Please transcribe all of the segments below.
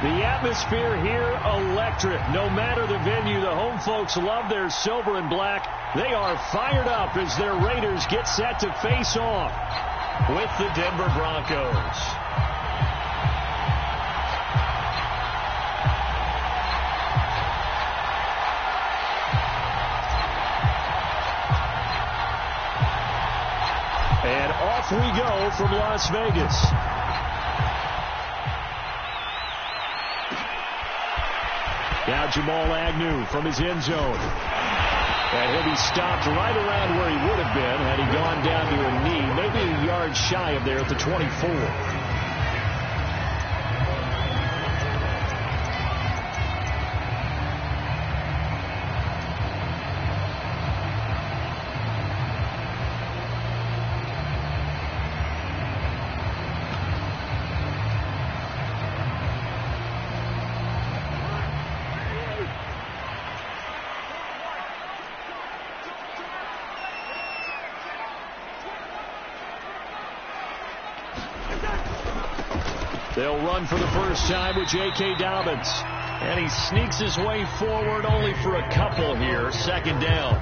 The atmosphere here, electric. No matter the venue, the home folks love their silver and black. They are fired up as their Raiders get set to face off with the Denver Broncos. And off we go from Las Vegas. Now Jamal Agnew from his end zone. And he'll be stopped right around where he would have been had he gone down to a knee, maybe a yard shy of there at the 24. They'll run for the first time with J.K. Dobbins. And he sneaks his way forward only for a couple here. Second down.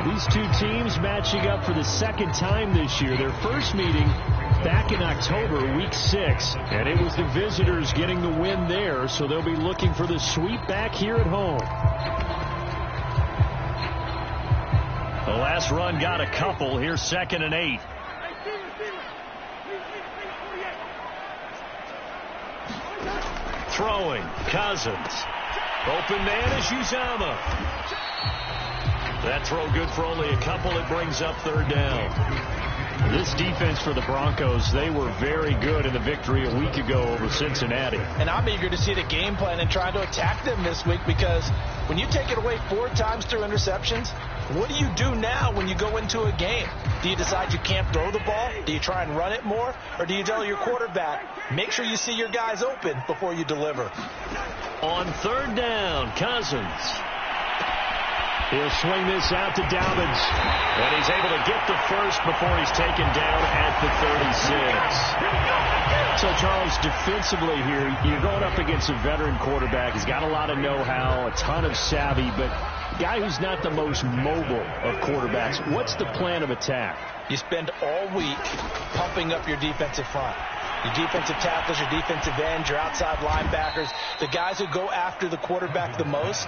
These two teams matching up for the second time this year. Their first meeting back in October, week 6. And it was the visitors getting the win there. So they'll be looking for the sweep back here at home. The last run got a couple. Here's 2nd and 8. Throwing, Cousins. Open man is Uzomah. That throw good for only a couple. It brings up 3rd down. This defense for the Broncos, they were very good in the victory a week ago over Cincinnati. And I'm eager to see the game plan and try to attack them this week, because when you take it away 4 times through interceptions, what do you do now when you go into a game? Do you decide you can't throw the ball? Do you try and run it more? Or do you tell your quarterback, make sure you see your guys open before you deliver? On 3rd down, Cousins. He'll swing this out to Dobbins. And he's able to get the first before he's taken down at the 36. So, Charles, defensively here, you're going up against a veteran quarterback. He's got a lot of know-how, a ton of savvy, but a guy who's not the most mobile of quarterbacks. What's the plan of attack? You spend all week pumping up your defensive front. Your defensive tackles, your defensive ends, your outside linebackers, the guys who go after the quarterback the most,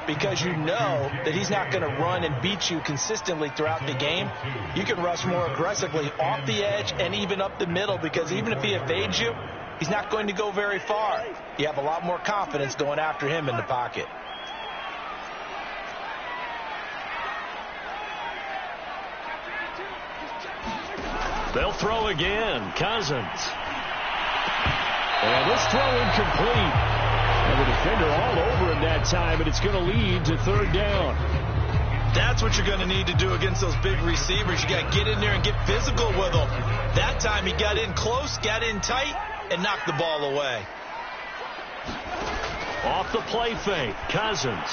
because you know that he's not going to run and beat you consistently throughout the game. You can rush more aggressively off the edge and even up the middle, because even if he evades you, he's not going to go very far. You have a lot more confidence going after him in the pocket. They'll throw again. Cousins. And this throw incomplete. And the defender all over him that time, and it's going to lead to 3rd down. That's what you're going to need to do against those big receivers. You got to get in there and get physical with them. That time he got in close, got in tight, and knocked the ball away. Off the play fake, Cousins.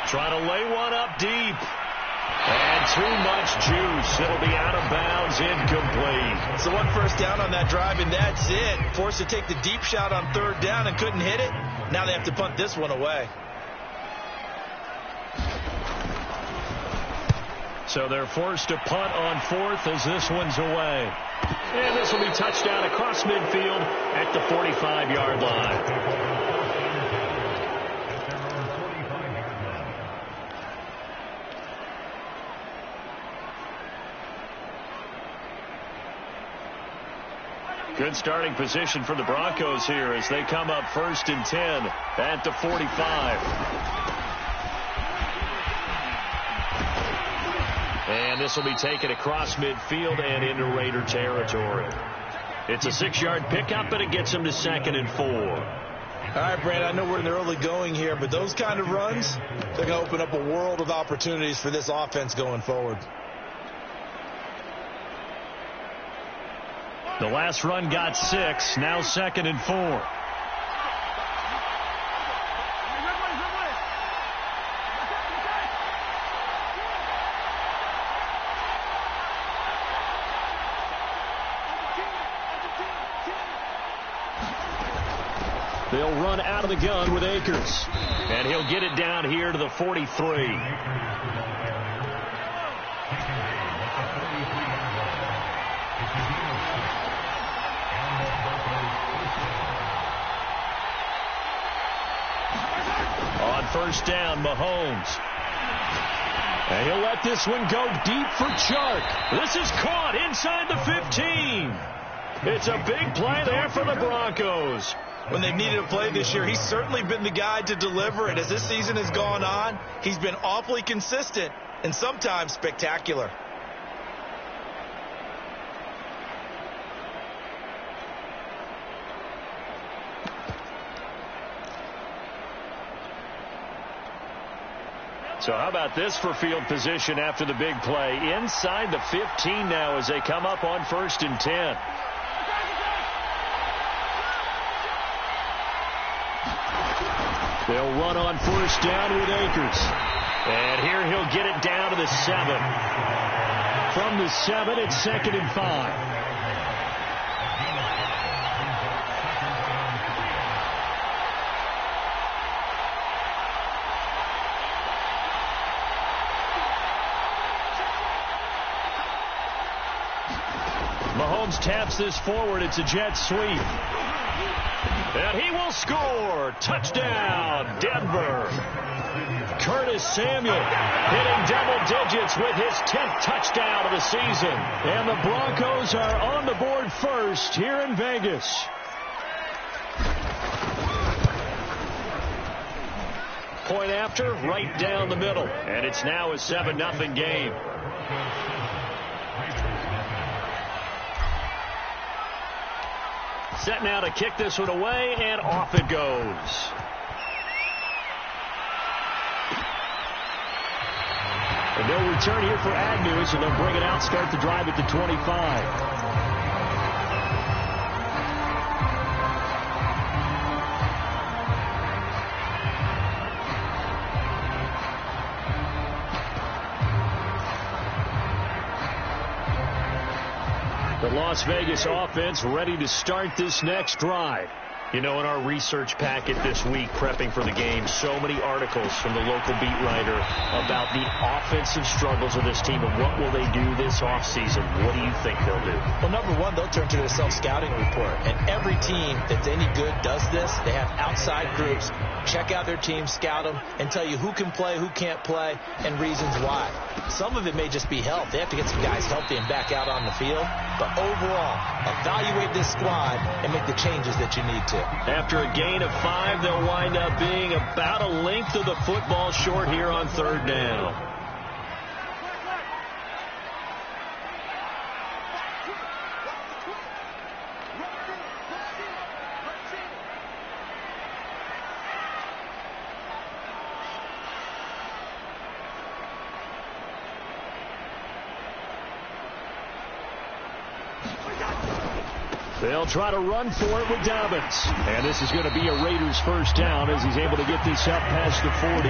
Trying to lay one up deep. And too much juice. It'll be out of bounds, incomplete. So 1 first down on that drive, and that's it. Forced to take the deep shot on 3rd down and couldn't hit it. Now they have to punt this one away. So they're forced to punt on 4th as this one's away. And this will be touchdown across midfield at the 45-yard line. Good starting position for the Broncos here as they come up 1st and 10 at the 45. And this will be taken across midfield and into Raider territory. It's a 6-yard pickup, and it gets them to 2nd and 4. All right, Brad, I know we're in the early going here, but those kind of runs, they're going to open up a world of opportunities for this offense going forward. The last run got 6, now 2nd and 4. They'll run out of the gun with Akers. And he'll get it down here to the 43. On first down, Mahomes. And he'll let this one go deep for Chark. This is caught inside the 15. It's a big play there for the Broncos. When they've needed a play this year, he's certainly been the guy to deliver it. As this season has gone on, he's been awfully consistent and sometimes spectacular. So how about this for field position after the big play? Inside the 15 now as they come up on 1st and 10. They'll run on first down with Akers. And here he'll get it down to the 7. From the 7, it's 2nd and 5. Mahomes taps this forward. It's a jet sweep. And he will score. Touchdown, Denver. Curtis Samuel hitting double digits with his 10th touchdown of the season. And the Broncos are on the board first here in Vegas. Point after, right down the middle. And it's now a 7-0 game. Set now to kick this one away, and off it goes. And no return here for Agnew, so they'll bring it out, start the drive at the 25. The Las Vegas offense ready to start this next drive. You know, in our research packet this week, prepping for the game, so many articles from the local beat writer about the offensive struggles of this team and what will they do this offseason. What do you think they'll do? Well, number one, they'll turn to their self-scouting report. And every team that's any good does this. They have outside groups. Check out their team, scout them, and tell you who can play, who can't play, and reasons why. Some of it may just be health. They have to get some guys healthy and back out on the field. But overall, evaluate this squad and make the changes that you need to. After a gain of 5, they'll wind up being about a length of the football short here on 3rd down. They'll try to run for it with Dobbins. And this is going to be a Raiders first down as he's able to get this up past the 40.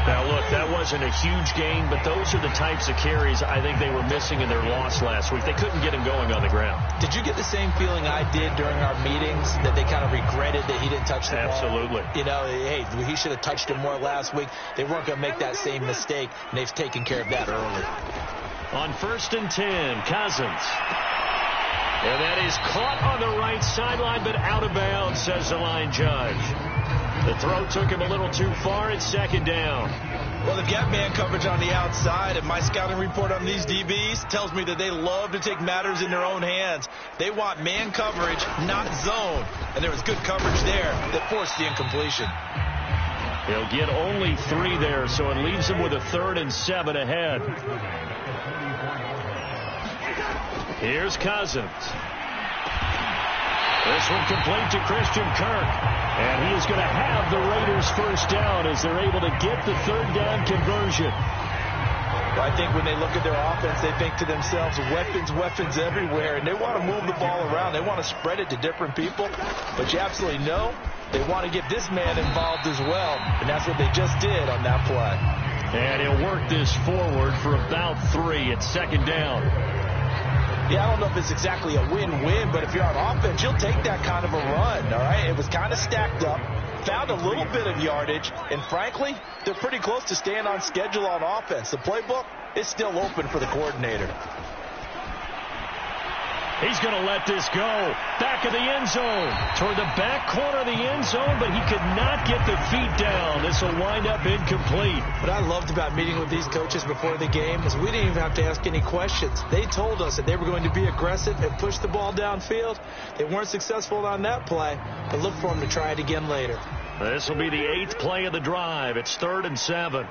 Now, look, that wasn't a huge gain, but those are the types of carries I think they were missing in their loss last week. They couldn't get him going on the ground. Did you get the same feeling I did during our meetings, that they kind of regretted that he didn't touch the ball? Absolutely. You know, hey, he should have touched him more last week. They weren't going to make that same mistake, and they've taken care of that early. On 1st and 10, Cousins. And that is caught on the right sideline, but out of bounds, says the line judge. The throw took him a little too far. It's 2nd down. Well, they've got man coverage on the outside, and my scouting report on these DBs tells me that they love to take matters in their own hands. They want man coverage, not zone. And there was good coverage there that forced the incompletion. He'll get only 3 there, so it leaves him with a 3rd and 7 ahead. Here's Cousins. This one complete to Christian Kirk. And he is going to have the Raiders first down as they're able to get the 3rd down conversion. Well, I think when they look at their offense, they think to themselves, weapons everywhere. And they want to move the ball around. They want to spread it to different people. But you absolutely know they want to get this man involved as well. And that's what they just did on that play. And he'll work this forward for about 3 at 2nd down. Yeah, I don't know if it's exactly a win-win, but if you're on offense, you'll take that kind of a run, all right? It was kind of stacked up, found a little bit of yardage, and frankly, they're pretty close to staying on schedule on offense. The playbook is still open for the coordinator. He's going to let this go. Back of the end zone. Toward the back corner of the end zone, but he could not get the feet down. This will wind up incomplete. What I loved about meeting with these coaches before the game is we didn't even have to ask any questions. They told us that they were going to be aggressive and push the ball downfield. They weren't successful on that play, but look for them to try it again later. This will be the 8th play of the drive. It's 3rd and 7.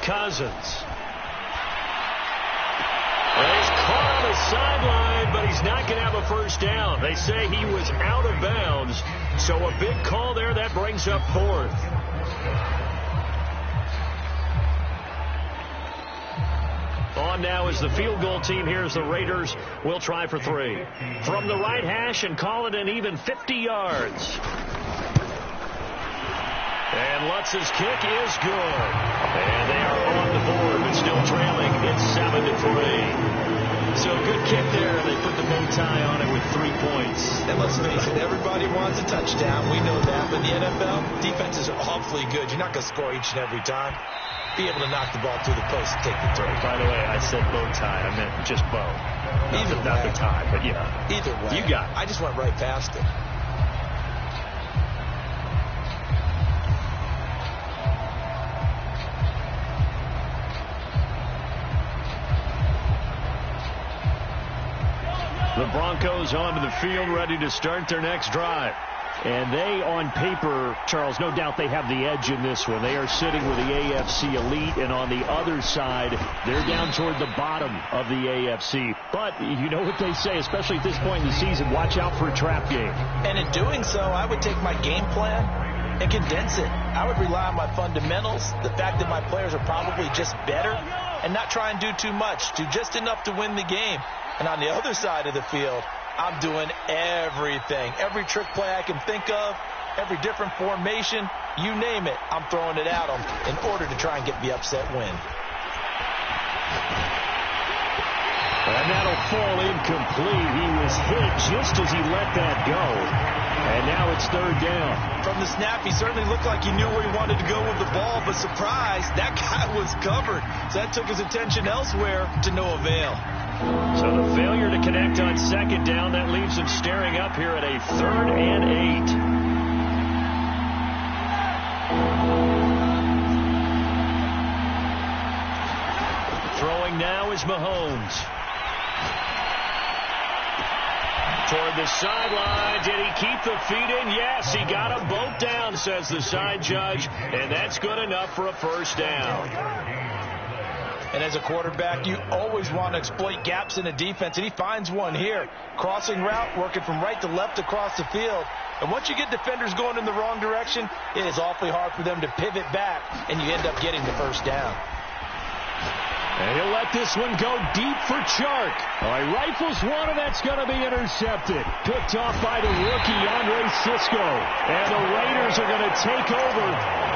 Cousins. Well, he's caught on the sideline, but he's not going to have a first down. They say he was out of bounds, so a big call there. That brings up 4th. On now is the field goal team. Here's the Raiders. Will try for 3. From the right hash and call it an even 50 yards. And Lutz's kick is good. And they are on the board, but still trailing. It's 7-3. So good kick there. They put the bow tie on it with 3 points. And let's face it, everybody wants a touchdown. We know that. But in the NFL, defenses are awfully good. You're not going to score each and every time. Be able to knock the ball through the post and take the throw. By the way, I said bow tie. I meant just bow. Not the tie, but yeah. Either way. You got it. I just went right past it. The Broncos onto the field, ready to start their next drive. And they, on paper, Charles, no doubt they have the edge in this one. They are sitting with the AFC elite, and on the other side, they're down toward the bottom of the AFC. But you know what they say, especially at this point in the season, watch out for a trap game. And in doing so, I would take my game plan and condense it. I would rely on my fundamentals, the fact that my players are probably just better, and not try and do too much, do just enough to win the game. And on the other side of the field, I'm doing everything. Every trick play I can think of, every different formation, you name it, I'm throwing it at them in order to try and get the upset win. And that'll fall incomplete. He was hit just as he let that go. And now it's 3rd down. From the snap, he certainly looked like he knew where he wanted to go with the ball, but surprise, that guy was covered. So that took his attention elsewhere to no avail. So the failure to connect on 2nd down, that leaves him staring up here at a 3rd and 8. Throwing now is Mahomes. Toward the sideline. Did he keep the feet in? Yes, he got them both down, says the side judge, and that's good enough for a first down. And as a quarterback, you always want to exploit gaps in a defense, and he finds one here. Crossing route, working from right to left across the field. And once you get defenders going in the wrong direction, it is awfully hard for them to pivot back, and you end up getting the first down. And he'll let this one go deep for Chark. All right, rifles one, and that's going to be intercepted. Picked off by the rookie, Andre Cisco. And the Raiders are going to take over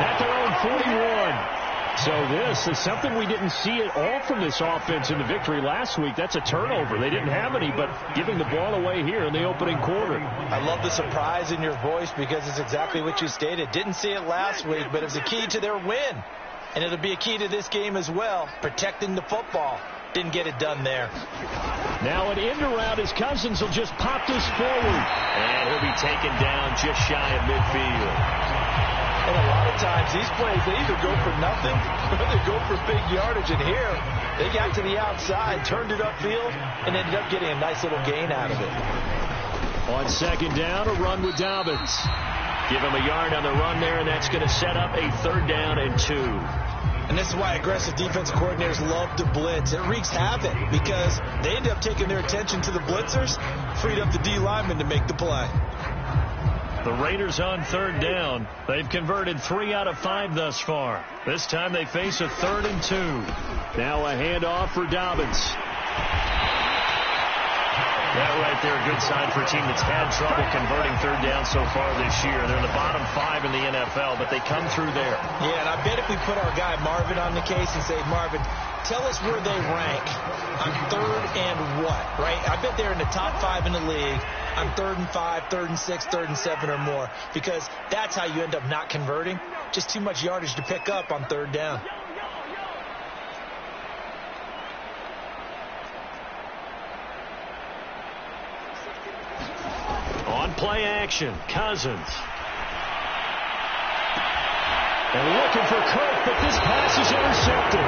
at their own 41. So this is something we didn't see at all from this offense in the victory last week. That's a turnover. They didn't have any, but giving the ball away here in the opening quarter. I love the surprise in your voice because it's exactly what you stated. Didn't see it last week, but it's a key to their win. And it'll be a key to this game as well, protecting the football. Didn't get it done there. Now an end around as Cousins will just pop this forward. And he'll be taken down just shy of midfield. And a lot of times these plays, they either go for nothing or they go for big yardage. And here, they got to the outside, turned it upfield, and ended up getting a nice little gain out of it. On 2nd down, a run with Dobbins. Give him a yard on the run there, and that's going to set up a 3rd down and 2. And this is why aggressive defensive coordinators love to blitz. It wreaks havoc because they end up taking their attention to the blitzers, freed up the D lineman to make the play. The Raiders on 3rd down. They've converted 3 out of 5 thus far. This time they face a 3rd and 2. Now a handoff for Dobbins. That right there, a good sign for a team that's had trouble converting third down so far this year. They're in the bottom 5 in the NFL, but they come through there. Yeah, and I bet if we put our guy Marvin on the case and say, Marvin, tell us where they rank on third and what, right? I bet they're in the top 5 in the league on 3rd and 5, 3rd and 6, 3rd and 7 or more, because that's how you end up not converting. Just too much yardage to pick up on third down. On play action, Cousins. And looking for Cook, but this pass is intercepted.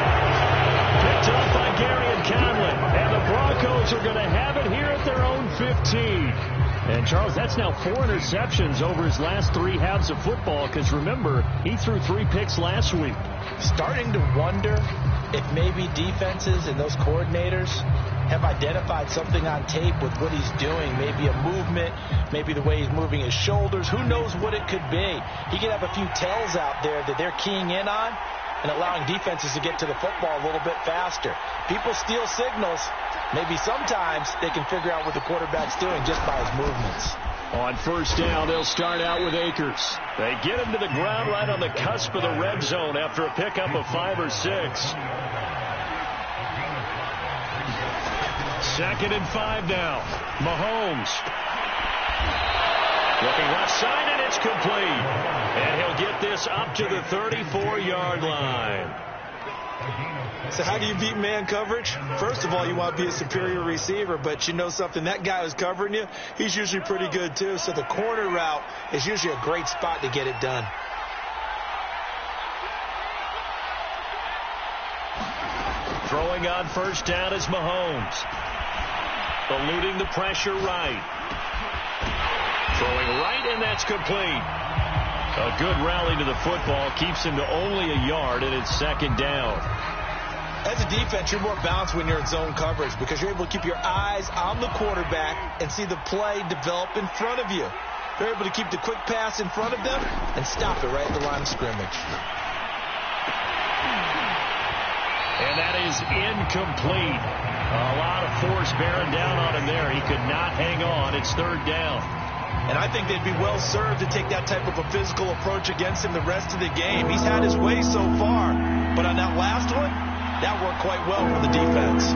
Picked up by Gary and Conley. And the Broncos are going to have it here at their own 15. And, Charles, that's now 4 interceptions over his last 3 halves of football, because, remember, he threw 3 picks last week. Starting to wonder if maybe defenses and those coordinators have identified something on tape with what he's doing. Maybe a movement, maybe the way he's moving his shoulders. Who knows what it could be? He could have a few tells out there that they're keying in on and allowing defenses to get to the football a little bit faster. People steal signals. Maybe sometimes they can figure out what the quarterback's doing just by his movements. On first down, they'll start out with Akers. They get him to the ground right on the cusp of the red zone after a pickup of 5 or 6. 2nd and 5 now. Mahomes. Looking left side, and it's complete. And he'll get this up to the 34-yard line. So how do you beat man coverage? First of all, you want to be a superior receiver, but you know something, that guy who's covering you, he's usually pretty good too. So the corner route is usually a great spot to get it done. Throwing on first down is Mahomes. Eluding the pressure right. Throwing right, and that's complete. A good rally to the football keeps him to only a yard, and it's 2nd down. As a defense, you're more balanced when you're in zone coverage because you're able to keep your eyes on the quarterback and see the play develop in front of you. You're able to keep the quick pass in front of them and stop it right at the line of scrimmage. And that is incomplete. A lot of force bearing down on him there. He could not hang on. It's 3rd down. And I think they'd be well served to take that type of a physical approach against him the rest of the game. He's had his way so far, but on that last one, that worked quite well for the defense.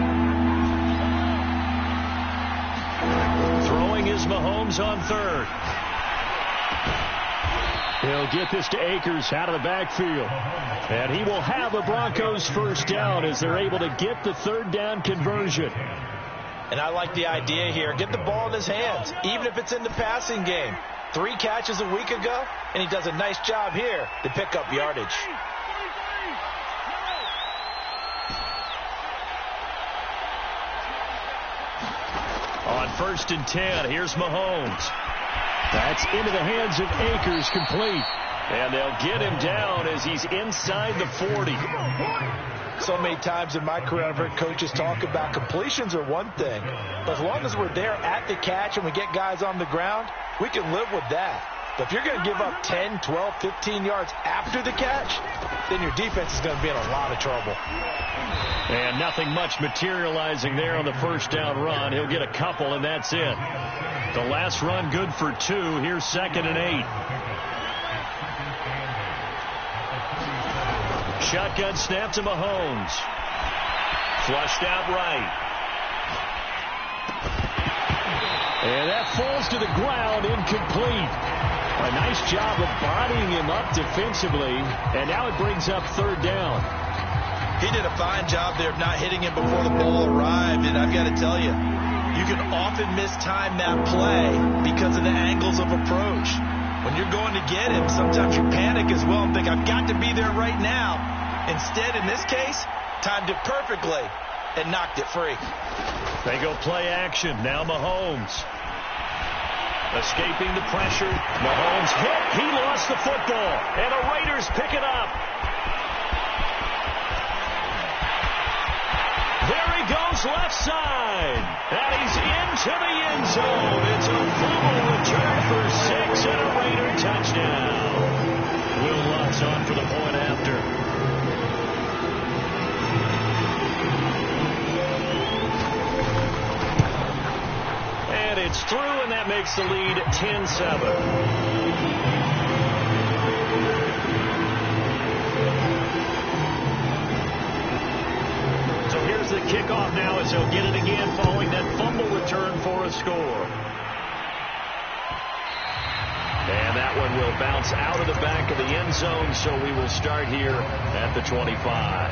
Throwing is Mahomes on 3rd. He'll get this to Akers out of the backfield. And he will have the Broncos first down as they're able to get the 3rd down conversion. And I like the idea here. Get the ball in his hands, even if it's in the passing game. 3 catches a week ago, and he does a nice job here to pick up yardage. On 1st and 10, here's Mahomes. That's into the hands of Akers, complete. And they'll get him down as he's inside the 40. So many times in my career, I've heard coaches talk about completions are one thing. But as long as we're there at the catch and we get guys on the ground, we can live with that. But if you're going to give up 10, 12, 15 yards after the catch, then your defense is going to be in a lot of trouble. And nothing much materializing there on the first down run. He'll get a couple, and that's it. The last run good for 2. Here's 2nd and 8. Shotgun snap to Mahomes. Flushed out right. And that falls to the ground, incomplete. A nice job of bodying him up defensively, and now it brings up 3rd down. He did a fine job there of not hitting him before the ball arrived, and I've got to tell you, you can often mistime that play because of the angles of approach. When you're going to get him, sometimes you panic as well and think, I've got to be there right now. Instead, in this case, timed it perfectly and knocked it free. They go play action. Now Mahomes. Escaping the pressure. Mahomes hit. He lost the football. And the Raiders pick it up. There he goes left side. And he's into the end zone. It's a fumble return for 6 and a Raider touchdown. Will Lutz on for the point after. It's through, and that makes the lead 10-7. The kickoff now as he'll get it again following that fumble return for a score. And that one will bounce out of the back of the end zone, so we will start here at the 25.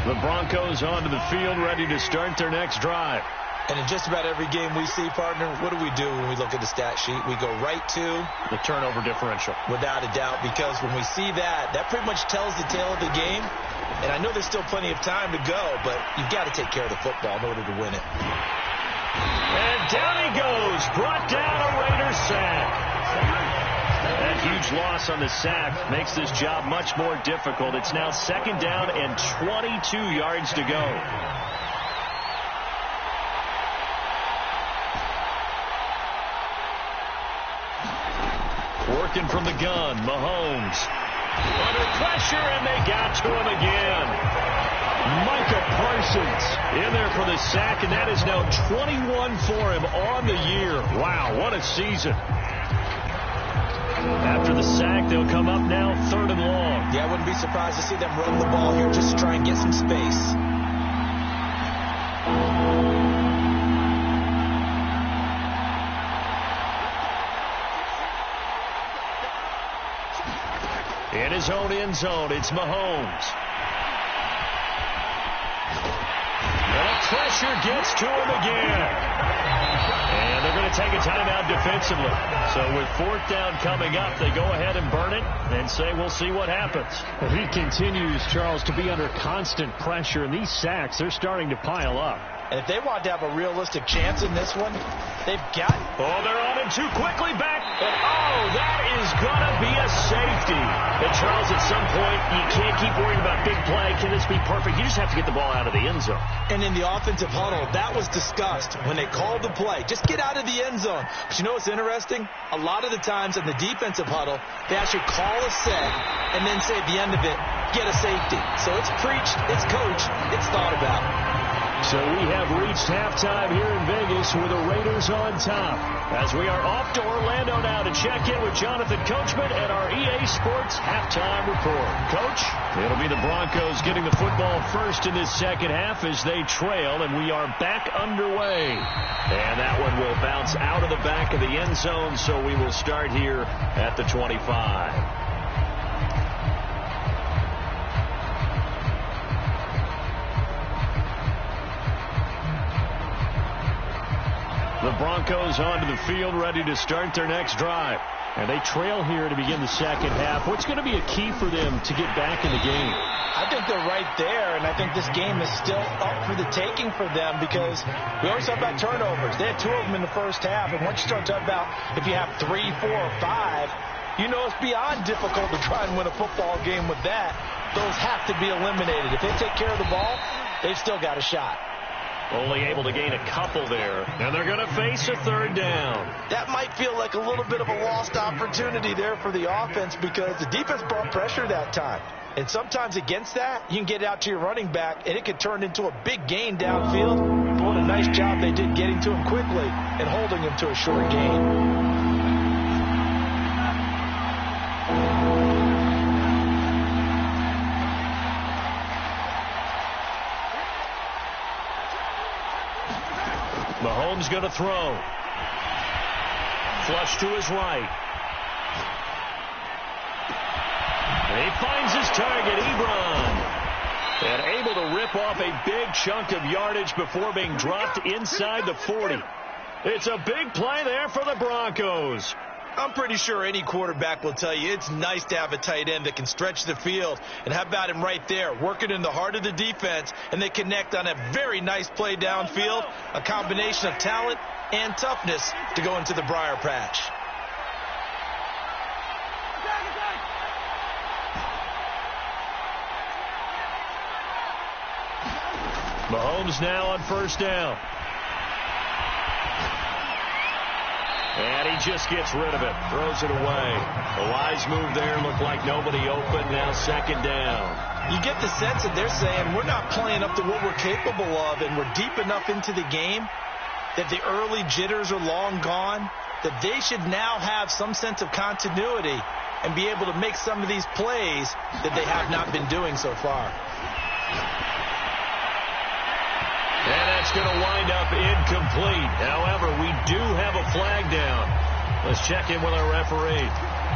The Broncos onto the field, ready to start their next drive. And in just about every game we see, partner, what do we do when we look at the stat sheet? We go right to the turnover differential. Without a doubt, because when we see that, that pretty much tells the tale of the game. And I know there's still plenty of time to go, but you've got to take care of the football in order to win it. And down he goes, brought down a Raiders sack. That huge loss on the sack makes this job much more difficult. It's now 2nd down and 22 yards to go. Working from the gun, Mahomes. Under pressure, and they got to him again. Micah Parsons in there for the sack, and that is now 21 for him on the year. Wow, what a season. After the sack, they'll come up now 3rd and long. Yeah, I wouldn't be surprised to see them run the ball here just to try and get some space. In his own end zone, it's Mahomes. And the pressure gets to him again. And they're going to take a timeout defensively. So with 4th down coming up, they go ahead and burn it and say we'll see what happens. Well, he continues, Charles, to be under constant pressure, and these sacks, they're starting to pile up. And if they want to have a realistic chance in this one, they've got it. Oh, they're on him too quickly back. And, oh, that is going to be a safety. And, Charles, at some point, you can't keep worrying about big play. Can this be perfect? You just have to get the ball out of the end zone. And in the offensive huddle, that was discussed when they called the play. Just get out of the end zone. But you know what's interesting? A lot of the times in the defensive huddle, they actually call a set and then say at the end of it, get a safety. So it's preached, it's coached, it's thought about. So we have reached halftime here in Vegas with the Raiders on top. As we are off to Orlando now to check in with Jonathan Coachman and our EA Sports halftime report. Coach, it'll be the Broncos getting the football first in this second half as they trail, and we are back underway. And that one will bounce out of the back of the end zone, so we will start here at the 25. The Broncos onto the field, ready to start their next drive. And they trail here to begin the second half. What's going to be a key for them to get back in the game? I think they're right there, and I think this game is still up for the taking for them because we always talk about turnovers. They had 2 of them in the first half, and once you start talking about if you have 3, 4, or 5, you know it's beyond difficult to try and win a football game with that. Those have to be eliminated. If they take care of the ball, they've still got a shot. Only able to gain a couple there, and they're going to face a 3rd down. That might feel like a little bit of a lost opportunity there for the offense because the defense brought pressure that time. And sometimes against that, you can get it out to your running back, and it could turn into a big gain downfield. But what a nice job they did getting to him quickly and holding him to a short gain. Mahomes going to throw. Flush to his right. And he finds his target, Ebron. And able to rip off a big chunk of yardage before being dropped inside the 40. It's a big play there for the Broncos. I'm pretty sure any quarterback will tell you it's nice to have a tight end that can stretch the field. And how about him right there, working in the heart of the defense, and they connect on a very nice play downfield, a combination of talent and toughness to go into the briar patch. Mahomes now on 1st down. And he just gets rid of it, throws it away. A wise move there, looked like nobody open, now second down. You get the sense that they're saying we're not playing up to what we're capable of, and we're deep enough into the game that the early jitters are long gone, that they should now have some sense of continuity and be able to make some of these plays that they have not been doing so far. And that's going to wind up incomplete. However, we do have a flag down. Let's check in with our referee.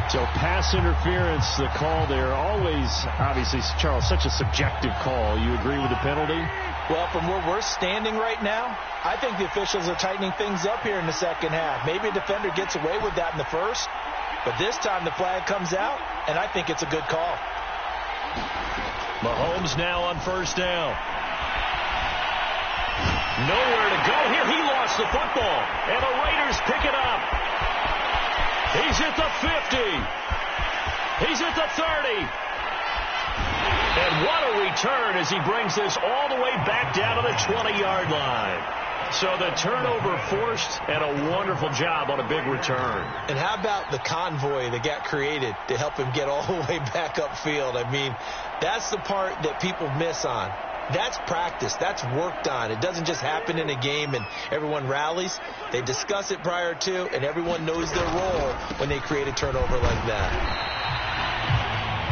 So pass interference, the call there, always, obviously, Charles, such a subjective call. You agree with the penalty? Well, from where we're standing right now, I think the officials are tightening things up here in the second half. Maybe a defender gets away with that in the first, but this time the flag comes out, and I think it's a good call. Mahomes now on first down. Nowhere to go here. He lost the football, and the Raiders pick it up. He's at the 50. He's at the 30. And what a return as he brings this all the way back down to the 20-yard line. So the turnover forced, and a wonderful job on a big return. And how about the convoy that got created to help him get all the way back upfield? I mean, that's the part that people miss on. That's practice. That's worked on. It doesn't just happen in a game and everyone rallies. They discuss it prior to, and everyone knows their role when they create a turnover like that.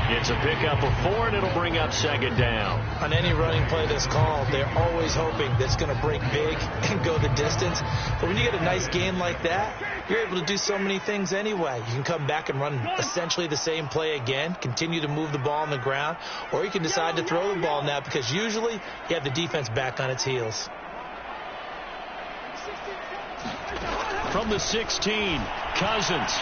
It's a pickup of 4, and it'll bring up second down. On any running play that's called, they're always hoping that's going to break big and go the distance. But when you get a nice gain like that, you're able to do so many things anyway. You can come back and run essentially the same play again, continue to move the ball on the ground, or you can decide to throw the ball now because usually you have the defense back on its heels. From the 16, Cousins.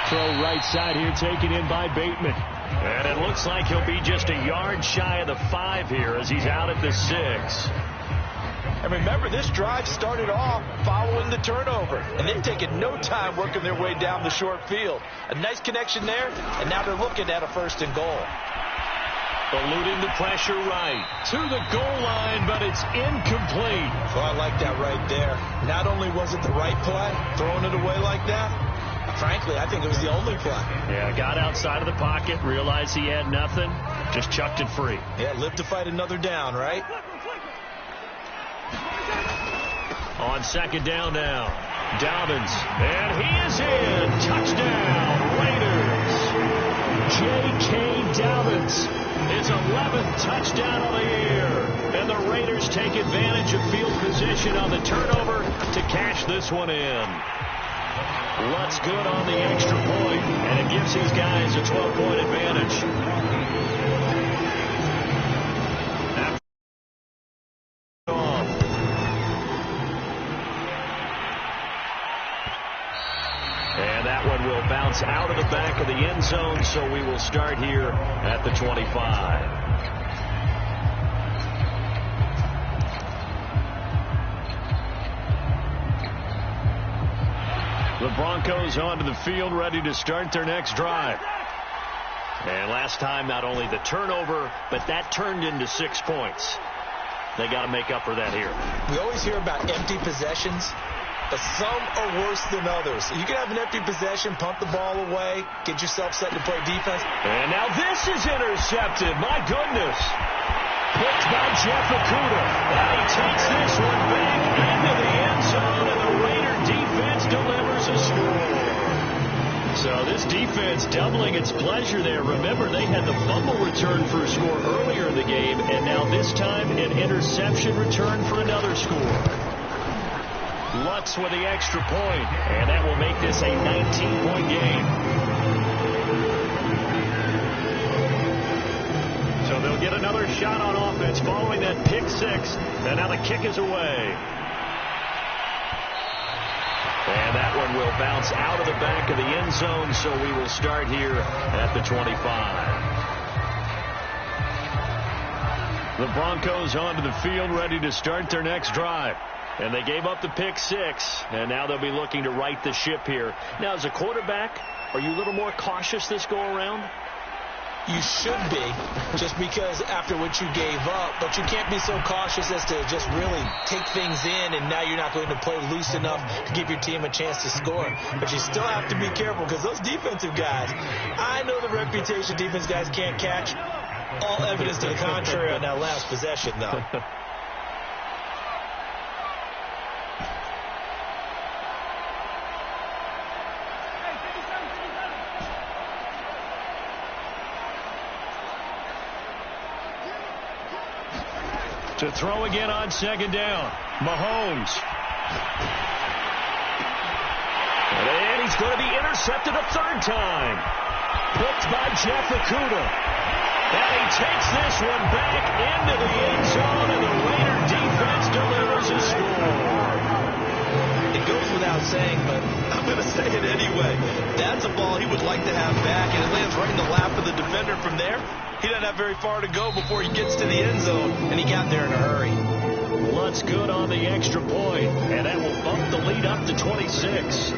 Throw right side here, taken in by Bateman. And it looks like he'll be just a yard shy of the 5 here as he's out at the 6. And remember, this drive started off following the turnover, and they've taken no time working their way down the short field. A nice connection there, and now they're looking at a 1st and goal. Eluding the pressure right to the goal line, but it's incomplete. Well, I like that right there. Not only was it the right play, throwing it away like that, frankly, I think it was the only play. Yeah, got outside of the pocket, realized he had nothing, just chucked it free. Yeah, live to fight another down, right? On second down now, Dobbins, and he is in. Touchdown, Raiders. J.K. Dobbins, his 11th touchdown of the year. And the Raiders take advantage of field position on the turnover to cash this one in. What's good on the extra point, and it gives these guys a 12-point advantage. And that one will bounce out of the back of the end zone, so we will start here at the 25. The Broncos onto the field, ready to start their next drive. And last time, not only the turnover, but that turned into 6 points. They got to make up for that here. We always hear about empty possessions, but some are worse than others. You can have an empty possession, pump the ball away, get yourself set to play defense. And now this is intercepted. My goodness. Picked by Jeff Okudah. And he takes this one back into the end zone, and the Raider defense delivers a score. So this defense doubling its pleasure there. Remember, they had the fumble return for a score earlier in the game, and now this time an interception return for another score. Lutz with the extra point, and that will make this a 19-point game. So they'll get another shot on offense following that pick 6, and now the kick is away. And that one will bounce out of the back of the end zone, so we will start here at the 25. The Broncos onto the field, ready to start their next drive. And they gave up the pick 6, and now they'll be looking to right the ship here. Now, as a quarterback, are you a little more cautious this go-around? You should be, just because after what you gave up. But you can't be so cautious as to just really take things in, and now you're not going to play loose enough to give your team a chance to score. But you still have to be careful, because those defensive guys, I know the reputation defense guys can't catch. All evidence to the contrary on that last possession, though. To throw again on second down. Mahomes. And he's going to be intercepted a third time. Picked by Jeff Okudah. And he takes this one back into the end zone, and the Raider defense delivers a score. It goes without saying, but I'm going to say it anyway. That's a ball he would like to have back, and it lands right in the lap of the defender from there. He doesn't have very far to go before he gets to the end zone, and he got there in a hurry. Lutz good on the extra point, and that will bump the lead up to 26.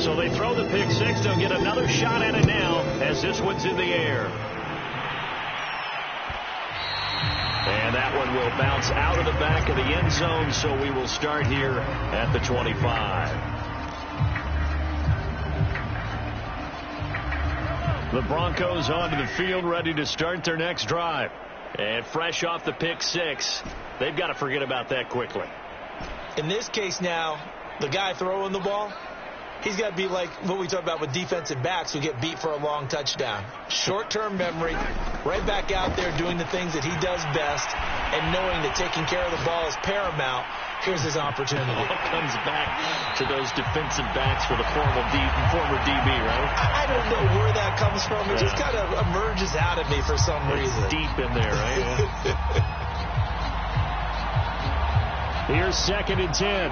So they throw the pick six. They'll get another shot at it now as this one's in the air. And that one will bounce out of the back of the end zone, so we will start here at the 25. The Broncos onto the field, ready to start their next drive. And fresh off the pick six, they've got to forget about that quickly. In this case now, the guy throwing the ball, he's got to be like what we talk about with defensive backs who get beat for a long touchdown. Short-term memory, right back out there doing the things that he does best, and knowing that taking care of the ball is paramount. Here's his opportunity. It all comes back to those defensive backs for the former DB, right? I don't know where that comes from. It just kind of emerges out of me for some reason. Deep in there, right? Here's 2nd and 10.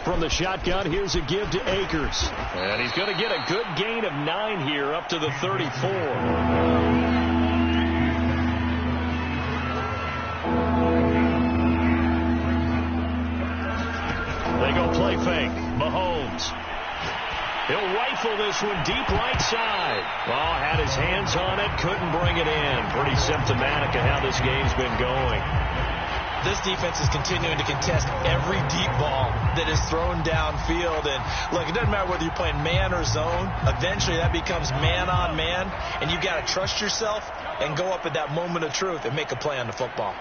From the shotgun, here's a give to Akers. And he's going to get a good gain of 9 here up to the 34. They go play fake. Mahomes. He'll rifle this one deep right side. Well, had his hands on it, couldn't bring it in. Pretty symptomatic of how this game's been going. This defense is continuing to contest every deep ball that is thrown downfield. And, look, it doesn't matter whether you're playing man or zone. Eventually that becomes man on man, and you've got to trust yourself and go up at that moment of truth and make a play on the football.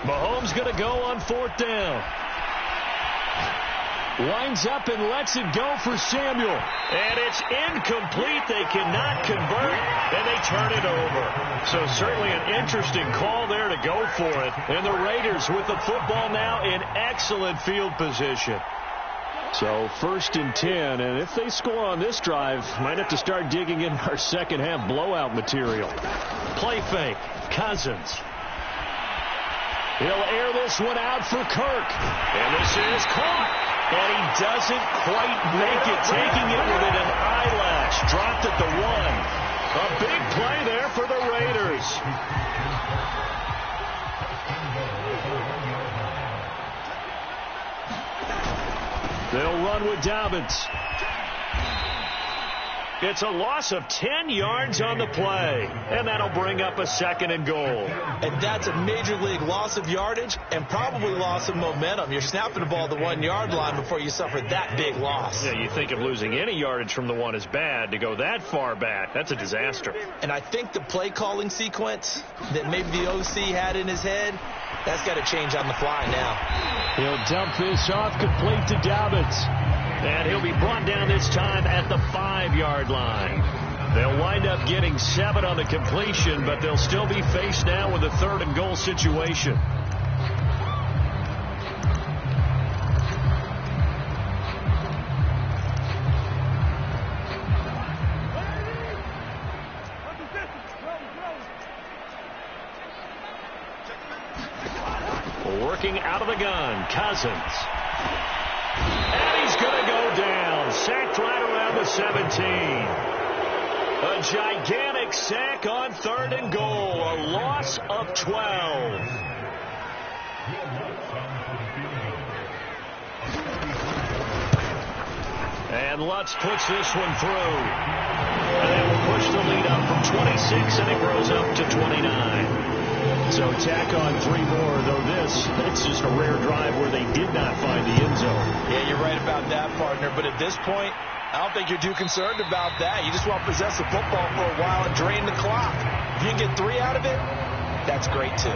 Mahomes going to go on 4th down. Lines up and lets it go for Samuel. And it's incomplete. They cannot convert, and they turn it over. So certainly an interesting call there to go for it. And the Raiders with the football now in excellent field position. So 1st and 10, and if they score on this drive, might have to start digging in our second half blowout material. Play fake. Cousins. He'll air this one out for Kirk. And this is caught. And he doesn't quite make it, taking it within an eyelash. Dropped at the 1. A big play there for the Raiders. They'll run with Dobbins. It's a loss of 10 yards on the play, and that'll bring up a 2nd and goal. And that's a major league loss of yardage and probably loss of momentum. You're snapping the ball at the 1-yard line before you suffer that big loss. Yeah, you think of losing any yardage from the 1 is bad. To go that far back, that's a disaster. And I think the play calling sequence that maybe the OC had in his head, that's got to change on the fly now. He'll dump this off complete to Dobbins. And he'll be brought down this time at the 5-yard line. They'll wind up getting 7 on the completion, but they'll still be faced now with a 3rd and goal situation. looking out of the gun. Cousins. And he's going to go down. Sacked right around the 17. A gigantic sack on 3rd and goal. A loss of 12. And Lutz puts this one through. And that will push the lead up from 26, and it grows up to 29. So tack on 3 more, though it's just a rare drive where they did not find the end zone. Yeah, you're right about that, partner. But at this point, I don't think you're too concerned about that. You just want to possess the football for a while and drain the clock. If you can get 3 out of it, that's great, too.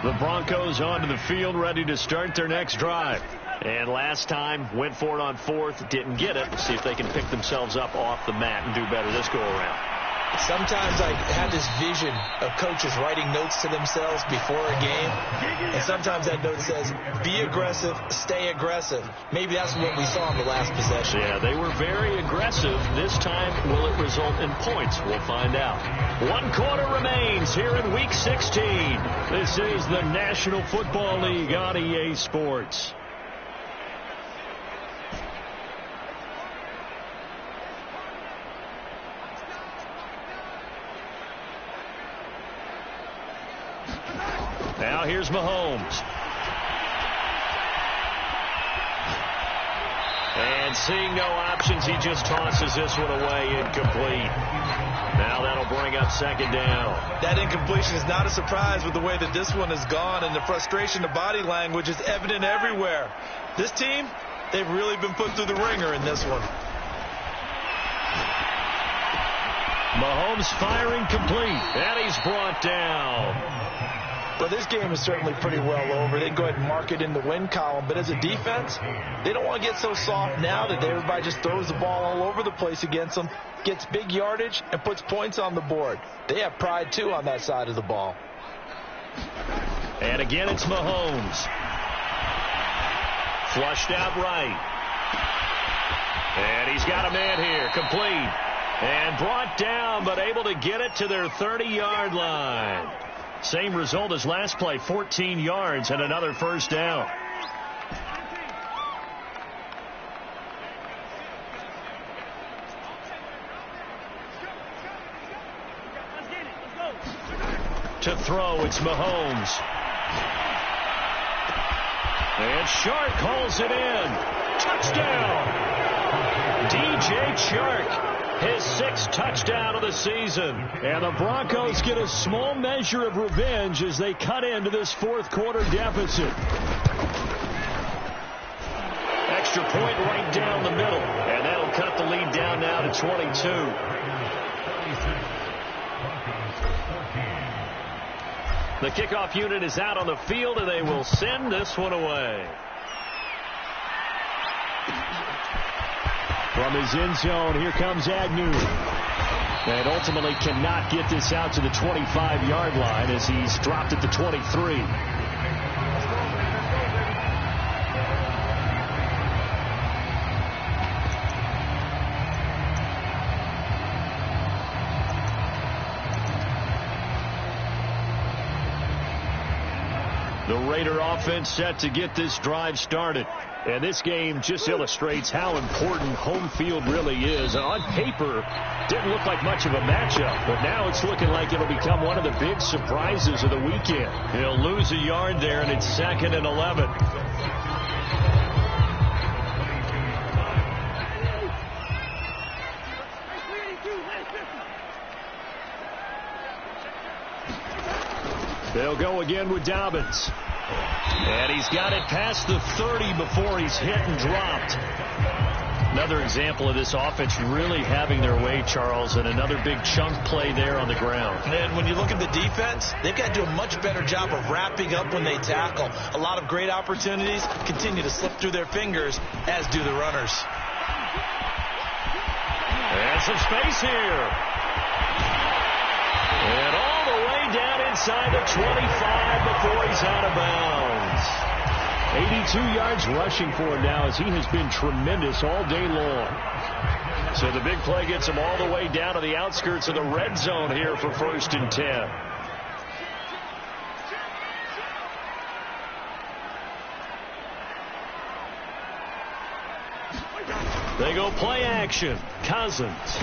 The Broncos onto the field, ready to start their next drive. And last time, went for it on 4th, didn't get it. Let's see if they can pick themselves up off the mat and do better this go-around. Sometimes I have this vision of coaches writing notes to themselves before a game. And sometimes that note says, be aggressive, stay aggressive. Maybe that's what we saw in the last possession. Yeah, they were very aggressive. This time, will it result in points? We'll find out. 1 quarter remains here in Week 16. This is the National Football League on EA Sports. Now here's Mahomes. And seeing no options, he just tosses this one away, incomplete. Now that'll bring up 2nd down. That incompletion is not a surprise with the way that this one has gone, and the frustration, the body language is evident everywhere. This team, they've really been put through the ringer in this one. Mahomes firing complete, and he's brought down. Well, this game is certainly pretty well over. They can go ahead and mark it in the win column. But as a defense, they don't want to get so soft now that everybody just throws the ball all over the place against them, gets big yardage, and puts points on the board. They have pride, too, on that side of the ball. And again, it's Mahomes. Flushed out right. And he's got a man here, complete. And brought down, but able to get it to their 30-yard line. Same result as last play, 14 yards and another 1st down. To throw, it's Mahomes. And Shark calls it in. Touchdown! DJ Chark. His 6th touchdown of the season. And the Broncos get a small measure of revenge as they cut into this 4th quarter deficit. Extra point right down the middle. And that'll cut the lead down now to 22. The kickoff unit is out on the field, and they will send this one away. From his end zone, here comes Agnew. And ultimately cannot get this out to the 25-yard line as he's dropped at the 23. The Raider offense set to get this drive started. And this game just illustrates how important home field really is. On paper, didn't look like much of a matchup, but now it's looking like it'll become one of the big surprises of the weekend. He'll lose a yard there, and it's 2nd and 11. They'll go again with Dobbins. And he's got it past the 30 before he's hit and dropped. Another example of this offense really having their way, Charles, and another big chunk play there on the ground. And when you look at the defense, they've got to do a much better job of wrapping up when they tackle. A lot of great opportunities continue to slip through their fingers, as do the runners. And some space here. And all the way down inside the 25 before he's out of bounds. 82 yards rushing for him now as he has been tremendous all day long. So the big play gets them all the way down to the outskirts of the red zone here for 1st and 10. They go play action. Cousins.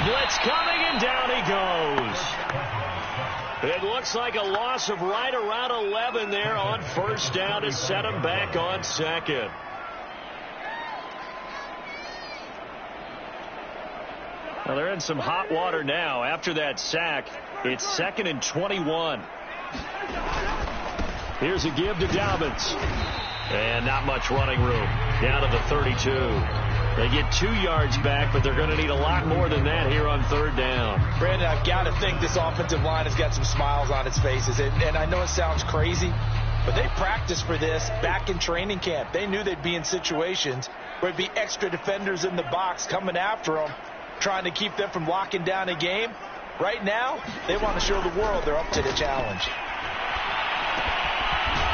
Blitz coming, and down he goes. It looks like a loss of right around 11 there on 1st down to set him back on 2nd. Well, they're in some hot water now. After that sack, it's 2nd and 21. Here's a give to Dobbins. And not much running room. Down to the 32. They get 2 yards back, but they're going to need a lot more than that here on 3rd down. Brandon, I've got to think this offensive line has got some smiles on its faces. And I know it sounds crazy, but they practiced for this back in training camp. They knew they'd be in situations where there'd be extra defenders in the box coming after them, trying to keep them from locking down a game. Right now, they want to show the world they're up to the challenge.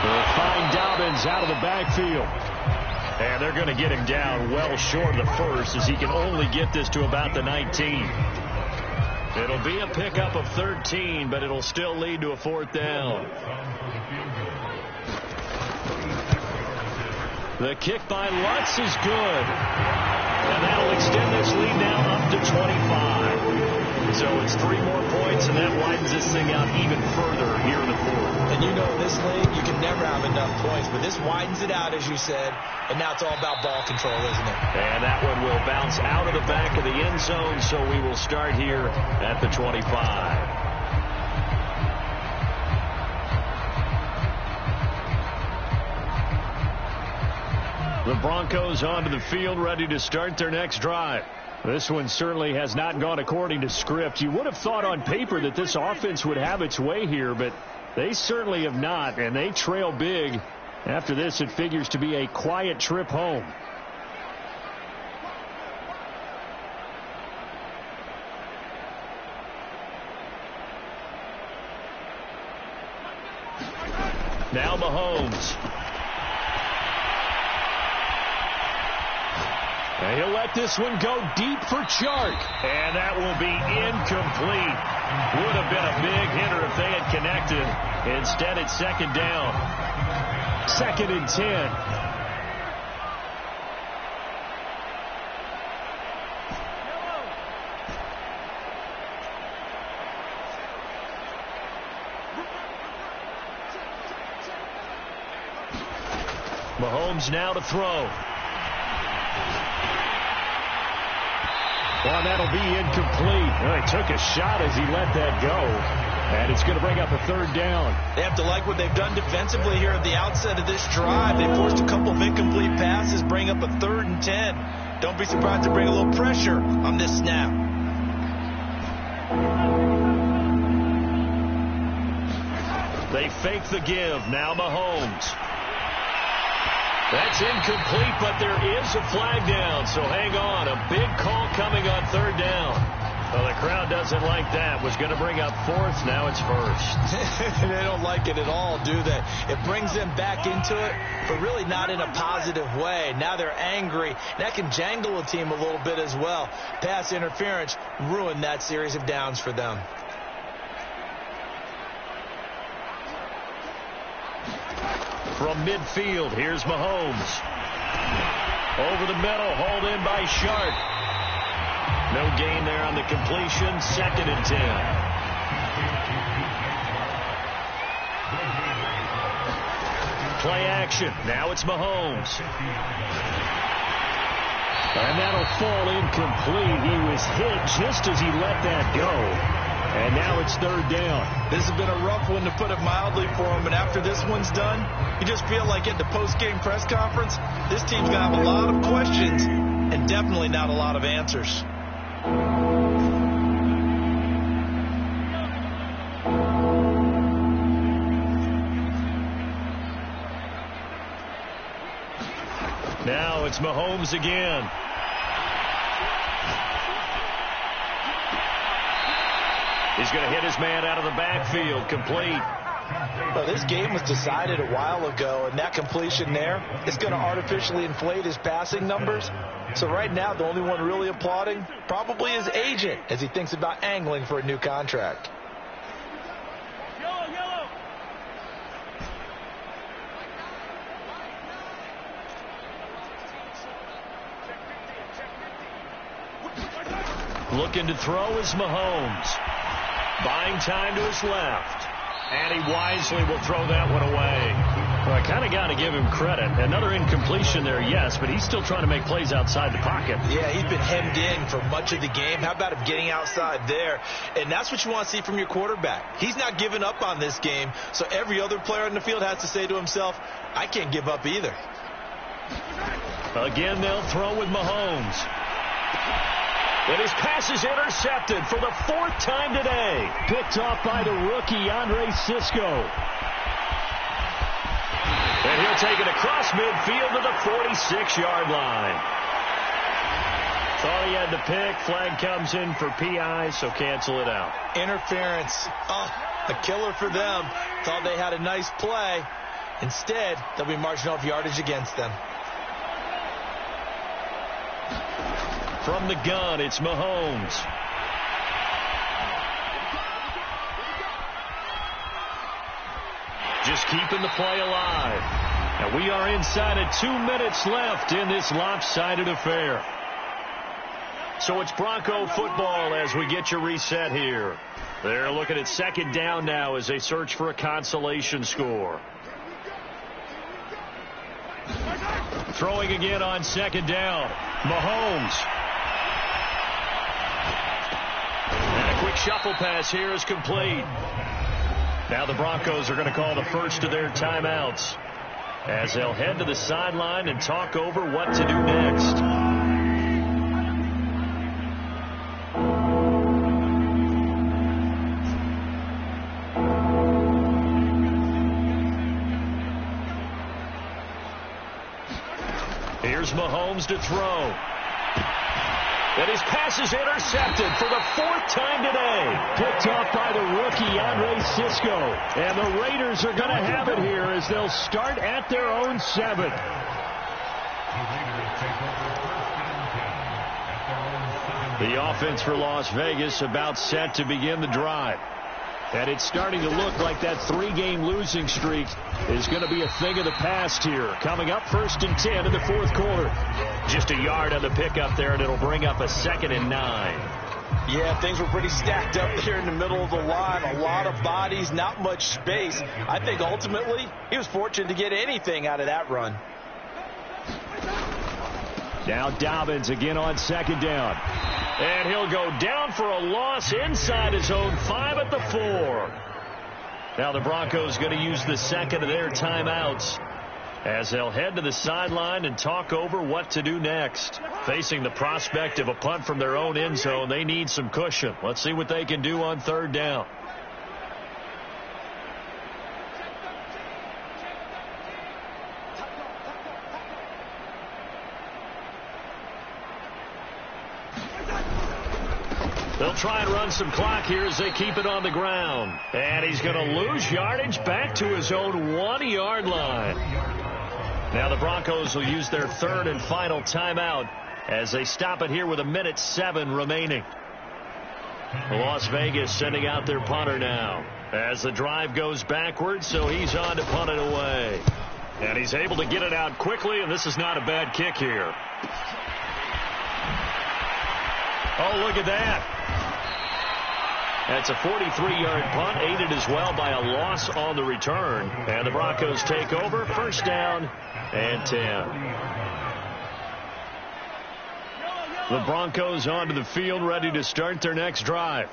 They'll find Dobbins out of the backfield. And they're going to get him down well short of the 1st, as he can only get this to about the 19. It'll be a pickup of 13, but it'll still lead to a 4th down. The kick by Lutz is good. And that'll extend this lead now up to 25. So it's 3 more points, and that widens this thing out even further here in the 4th. And you know, in this league, you can never have enough points, but this widens it out, as you said, and now it's all about ball control, isn't it? And that one will bounce out of the back of the end zone, so we will start here at the 25. The Broncos onto the field, ready to start their next drive. This one certainly has not gone according to script. You would have thought on paper that this offense would have its way here, but they certainly have not, and they trail big. After this, it figures to be a quiet trip home. Now Mahomes. And he'll let this one go deep for Chark. And that will be incomplete. Would have been a big hitter if they had connected. Instead, it's 2nd down. 2nd and 10. Mahomes now to throw. Well, that'll be incomplete. Well, he took a shot as he let that go. And it's going to bring up a 3rd down. They have to like what they've done defensively here at the outset of this drive. They forced a couple of incomplete passes, bring up a 3rd and 10. Don't be surprised to bring a little pressure on this snap. They fake the give. Now Mahomes. That's incomplete, but there is a flag down, so hang on. A big call coming on 3rd down. Well, the crowd doesn't like that. Was going to bring up 4th, now it's 1st. They don't like it at all, do they? It brings them back into it, but really not in a positive way. Now they're angry. That can jangle a team a little bit as well. Pass interference ruined that series of downs for them. From midfield, here's Mahomes. Over the middle, hauled in by Sharp. No gain there on the completion. 2nd and 10. Play action. Now it's Mahomes. And that'll fall incomplete. He was hit just as he let that go. And now it's 3rd down. This has been a rough one, to put it mildly, for him. And after this one's done, you just feel like at the post-game press conference, this team's going to have a lot of questions and definitely not a lot of answers. Now it's Mahomes again. He's going to hit his man out of the backfield. Complete. Well, this game was decided a while ago, and that completion there is going to artificially inflate his passing numbers. So right now, the only one really applauding probably his agent as he thinks about angling for a new contract. Looking to throw is Mahomes. Buying time to his left. And he wisely will throw that one away. Well, I kind of got to give him credit. Another incompletion there, yes, but he's still trying to make plays outside the pocket. Yeah, he's been hemmed in for much of the game. How about him getting outside there? And that's what you want to see from your quarterback. He's not giving up on this game, so every other player on the field has to say to himself, I can't give up either. Again, they'll throw with Mahomes. And his pass is intercepted for the 4th time today. Picked off by the rookie, Andre Sisco. And he'll take it across midfield to the 46-yard line. Thought he had the pick. Flag comes in for PI, so cancel it out. Interference. Oh, a killer for them. Thought they had a nice play. Instead, they'll be marching off yardage against them. From the gun, it's Mahomes. Just keeping the play alive. And we are inside of 2 minutes left in this lopsided affair. So it's Bronco football as we get you reset here. They're looking at 2nd down now as they search for a consolation score. Throwing again on 2nd down. Mahomes. Quick shuffle pass here is complete. Now the Broncos are going to call the first of their timeouts as they'll head to the sideline and talk over what to do next. Here's Mahomes to throw. And his pass is intercepted for the 4th time today. Picked off by the rookie, Andre Sisco. And the Raiders are going to have it here as they'll start at their own 7. The offense for Las Vegas about set to begin the drive. And it's starting to look like that 3-game losing streak is going to be a thing of the past here. Coming up 1st and 10 in the 4th quarter. Just a yard on the pickup there, and it'll bring up a 2nd and 9. Yeah, things were pretty stacked up here in the middle of the line. A lot of bodies, not much space. I think ultimately he was fortunate to get anything out of that run. Now Dobbins again on 2nd down. And he'll go down for a loss inside his own 5 at the 4. Now the Broncos going to use the 2nd of their timeouts as they'll head to the sideline and talk over what to do next. Facing the prospect of a punt from their own end zone, they need some cushion. Let's see what they can do on 3rd down. They'll try and run some clock here as they keep it on the ground. And he's going to lose yardage back to his own 1-yard line. Now the Broncos will use their 3rd and final timeout as they stop it here with 1:07 remaining. Las Vegas sending out their punter now as the drive goes backwards, so he's on to punt it away. And he's able to get it out quickly, and this is not a bad kick here. Oh, look at that. That's a 43-yard punt, aided as well by a loss on the return. And the Broncos take over, 1st down and 10. The Broncos onto the field, ready to start their next drive.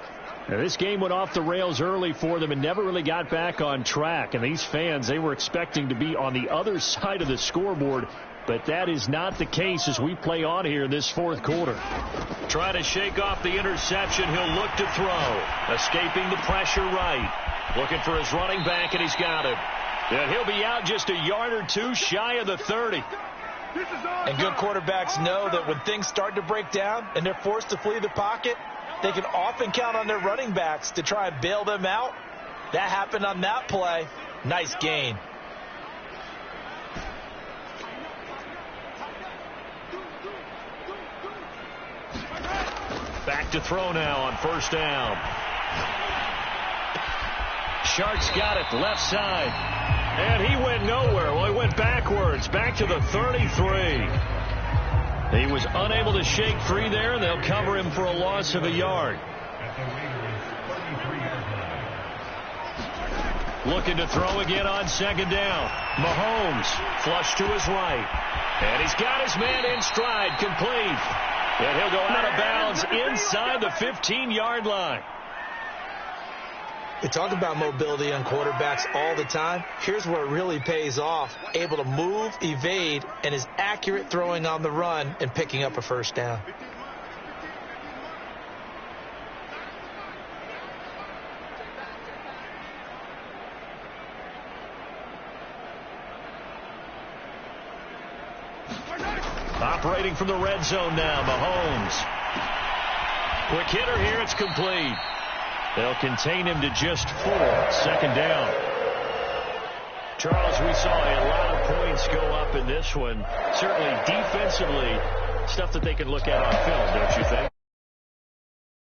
Now, this game went off the rails early for them and never really got back on track. And these fans, they were expecting to be on the other side of the scoreboard. But that is not the case as we play on here in this 4th quarter. Trying to shake off the interception. He'll look to throw. Escaping the pressure right. Looking for his running back, and he's got it. And he'll be out just a yard or 2 shy of the 30. And good quarterbacks know that when things start to break down and they're forced to flee the pocket, they can often count on their running backs to try and bail them out. That happened on that play. Nice gain. Back to throw now on first down. Sharks got it, left side. And he went nowhere. Well, he went backwards, back to the 33. He was unable to shake free there, and they'll cover him for a loss of a yard. Looking to throw again on second down. Mahomes flush to his right. And he's got his man in stride, complete. And he'll go out of bounds inside the 15-yard line. We talk about mobility on quarterbacks all the time. Here's where it really pays off. Able to move, evade, and is accurate throwing on the run and picking up a first down. Operating from the red zone now, Mahomes. Quick hitter here, it's complete. They'll contain him to just 4. Second down. Charles, we saw a lot of points go up in this one. Certainly defensively, stuff that they can look at on film, don't you think?